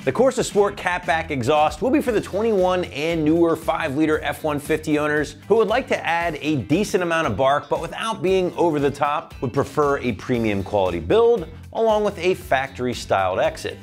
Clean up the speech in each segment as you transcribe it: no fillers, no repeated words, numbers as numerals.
The Corsa Sport catback exhaust will be for the 21 and newer 5-liter F-150 owners who would like to add a decent amount of bark but without being over the top, would prefer a premium quality build along with a factory styled exit.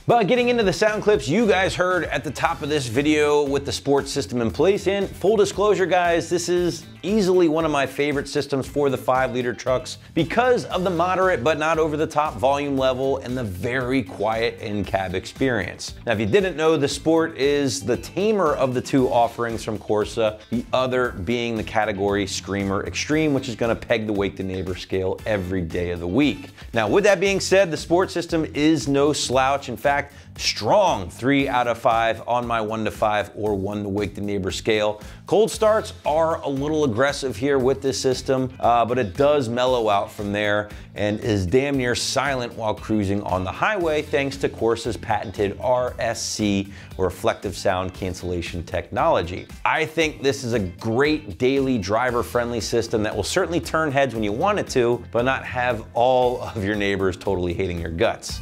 But getting into the sound clips you guys heard at the top of this video with the Sport system in place, and full disclosure guys, this is easily one of my favorite systems for the 5-liter trucks because of the moderate but not over the top volume level and the very quiet in-cab experience. Now if you didn't know, the Sport is the tamer of the two offerings from Corsa, the other being the category Screamer Extreme, which is going to peg the wake to neighbor scale every day of the week. Now with that being said, the Sport system is no slouch. In fact, strong 3 out of 5 on my 1 to 5 or 1 to wake to neighbor scale. Cold starts are a little aggressive here with this system, but it does mellow out from there and is damn near silent while cruising on the highway thanks to Corsa's patented RSC, or reflective sound cancellation technology. I think this is a great daily driver-friendly system that will certainly turn heads when you want it to, but not have all of your neighbors totally hating your guts.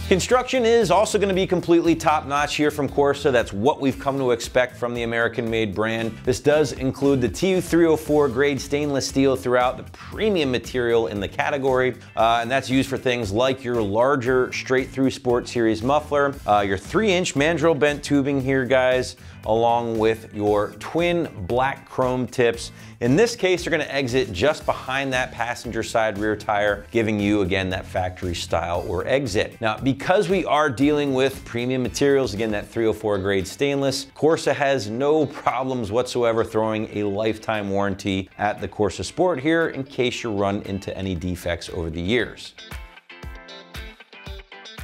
Construction is also going to be completely top-notch here from Corsa. That's what we've come to expect from the American-made brand. This does include the TU304 grade stainless steel throughout, the premium material in the category, and that's used for things like your larger straight-through Sport Series muffler, your 3-inch mandrel bent tubing here, guys, along with your twin black chrome tips. In this case, you're going to exit just behind that passenger side rear tire, giving you, again, that factory style or exit. Now, because we are dealing with premium materials, again, that 304 grade stainless, Corsa has no problems whatsoever throwing a lifetime warranty at the Corsa Sport here in case you run into any defects over the years.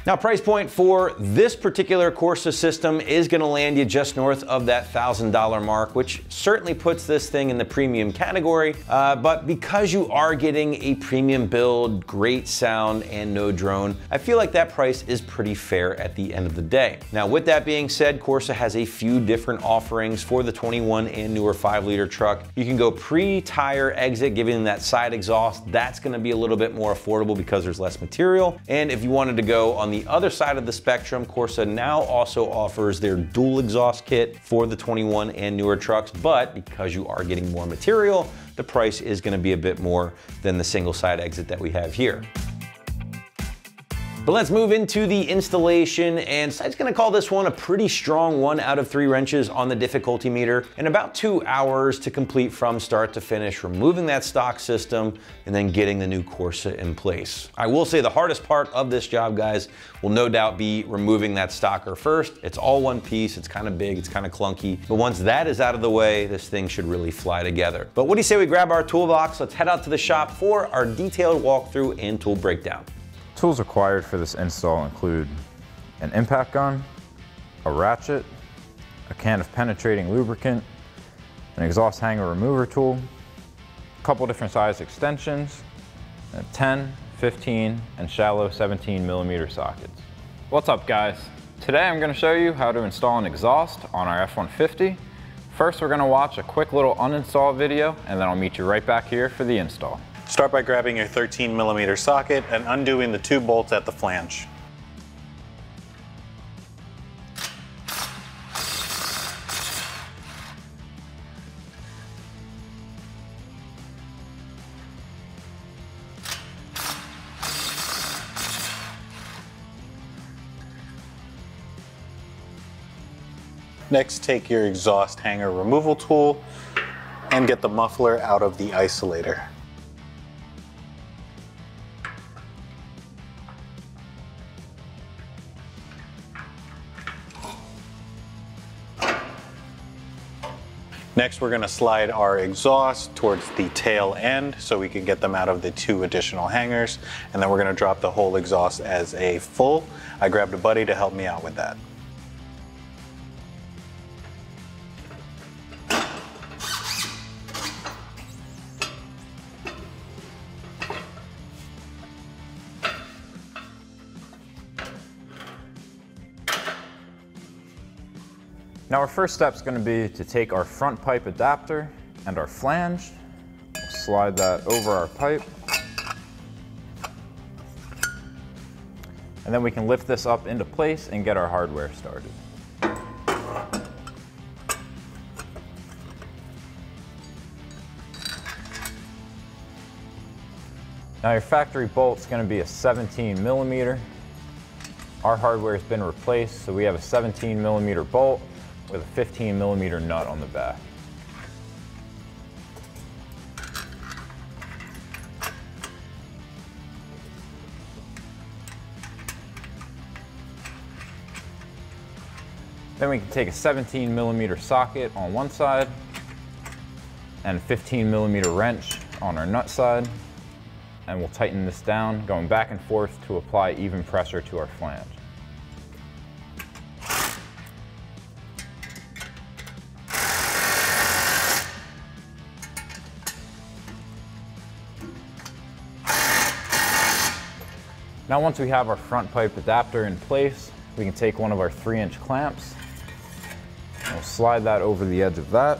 Now, price point for this particular Corsa system is going to land you just north of that $1,000 mark, which certainly puts this thing in the premium category. But because you are getting a premium build, great sound, and no drone, I feel like that price is pretty fair at the end of the day. Now, with that being said, Corsa has a few different offerings for the 21 and newer 5-liter truck. You can go pre-tire exit, giving that side exhaust. That's going to be a little bit more affordable because there's less material. And if you wanted to go on the other side of the spectrum, Corsa now also offers their dual exhaust kit for the 21 and newer trucks, but because you are getting more material, the price is going to be a bit more than the single side exit that we have here. But let's move into the installation, and I'm just gonna call this one a pretty strong 1 out of 3 wrenches on the difficulty meter, and about 2 hours to complete from start to finish, removing that stock system and then getting the new Corsa in place. I will say the hardest part of this job, guys, will no doubt be removing that stocker first. It's all one piece, it's kind of big, it's kind of clunky, but once that is out of the way, this thing should really fly together. But what do you say we grab our toolbox, let's head out to the shop for our detailed walkthrough and tool breakdown. Tools required for this install include an impact gun, a ratchet, a can of penetrating lubricant, an exhaust hanger remover tool, a couple different size extensions, and 10, 15, and shallow 17mm sockets. What's up, guys? Today I'm going to show you how to install an exhaust on our F-150. First, we're going to watch a quick little uninstall video, and then I'll meet you right back here for the install. Start by grabbing your 13mm socket and undoing the 2 bolts at the flange. Next, take your exhaust hanger removal tool and get the muffler out of the isolator. Next, we're going to slide our exhaust towards the tail end so we can get them out of the 2 additional hangers, and then we're going to drop the whole exhaust as a full. I grabbed a buddy to help me out with that. Now our first step is going to be to take our front pipe adapter and our flange, we'll slide that over our pipe, And then we can lift this up into place and get our hardware started. Now your factory bolt's going to be a 17 millimeter. Our hardware has been replaced, so we have a 17 millimeter bolt with a 15 millimeter nut on the back. Then we can take a 17 millimeter socket on one side and a 15 millimeter wrench on our nut side, and we'll tighten this down, going back and forth to apply even pressure to our flange. Now once we have our front pipe adapter in place, we can take one of our 3-inch clamps. We'll slide that over the edge of that.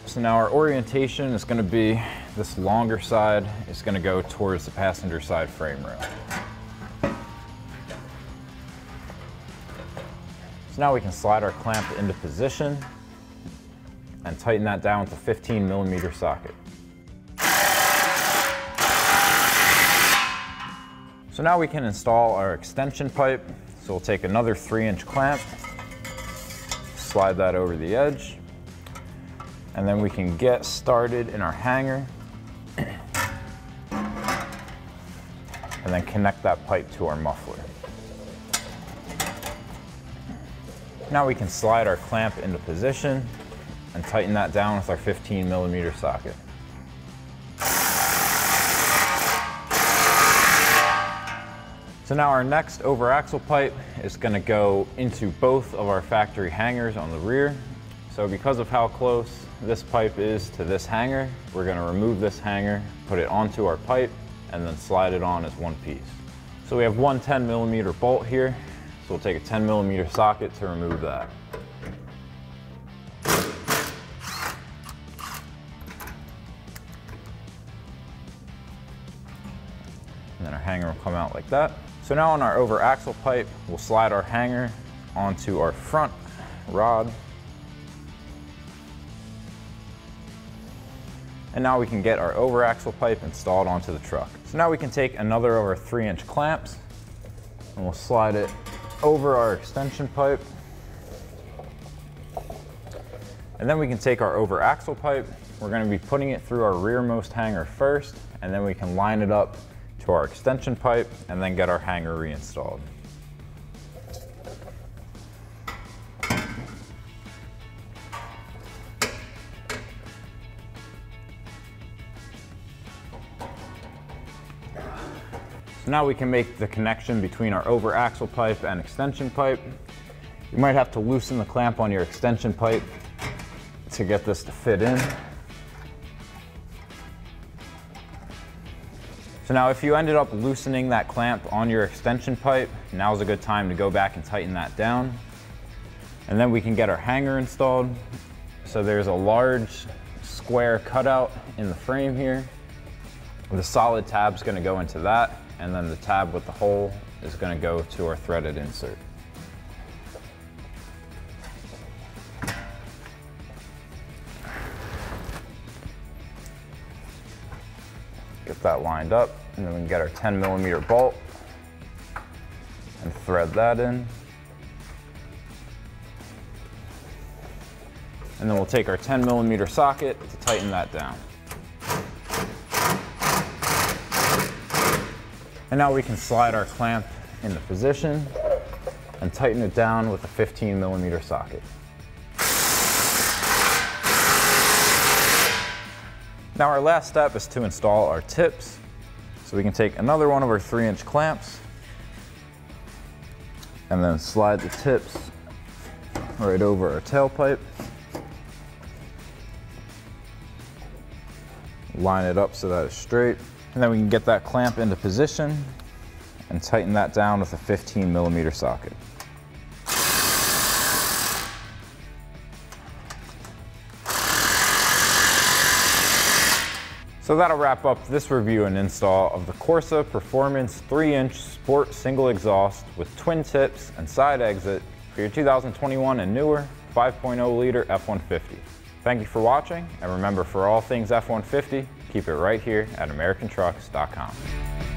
So now our orientation is going to be this longer side is going to go towards the passenger side frame rail. So now we can slide our clamp into position and tighten that down with a 15 millimeter socket. So now we can install our extension pipe. So we'll take another 3-inch clamp, slide that over the edge, and then we can get started in our hanger and then connect that pipe to our muffler. Now we can slide our clamp into position and tighten that down with our 15 millimeter socket. So now our next over axle pipe is going to go into both of our factory hangers on the rear. So because of how close this pipe is to this hanger, we're going to remove this hanger, put it onto our pipe, and then slide it on as one piece. So we have one 10 millimeter bolt here, so we'll take a 10 millimeter socket to remove that. And then our hanger will come out like that. So now on our over axle pipe, we'll slide our hanger onto our front rod. And now we can get our over axle pipe installed onto the truck. So now we can take another of our 3-inch clamps and we'll slide it over our extension pipe. And then we can take our over axle pipe. We're going to be putting it through our rearmost hanger first, and then we can line it up to our extension pipe and then get our hanger reinstalled. So now we can make the connection between our over axle pipe and extension pipe. You might have to loosen the clamp on your extension pipe to get this to fit in. So now if you ended up loosening that clamp on your extension pipe, now's a good time to go back and tighten that down. And then we can get our hanger installed. So there's a large square cutout in the frame here. The solid tab's going to go into that, and then the tab with the hole is going to go to our threaded insert. Get that lined up, and then we can get our 10 millimeter bolt and thread that in. And then we'll take our 10 millimeter socket to tighten that down. And now we can slide our clamp into position and tighten it down with a 15 millimeter socket. Now our last step is to install our tips. So we can take another one of our 3-inch clamps and then slide the tips right over our tailpipe. Line it up so that it's straight. And then we can get that clamp into position and tighten that down with a 15 millimeter socket. So that'll wrap up this review and install of the Corsa Performance 3-inch Sport Single Exhaust with twin tips and side exit for your 2021 and newer 5.0 liter F-150. Thank you for watching, and remember, for all things F-150, keep it right here at AmericanTrucks.com.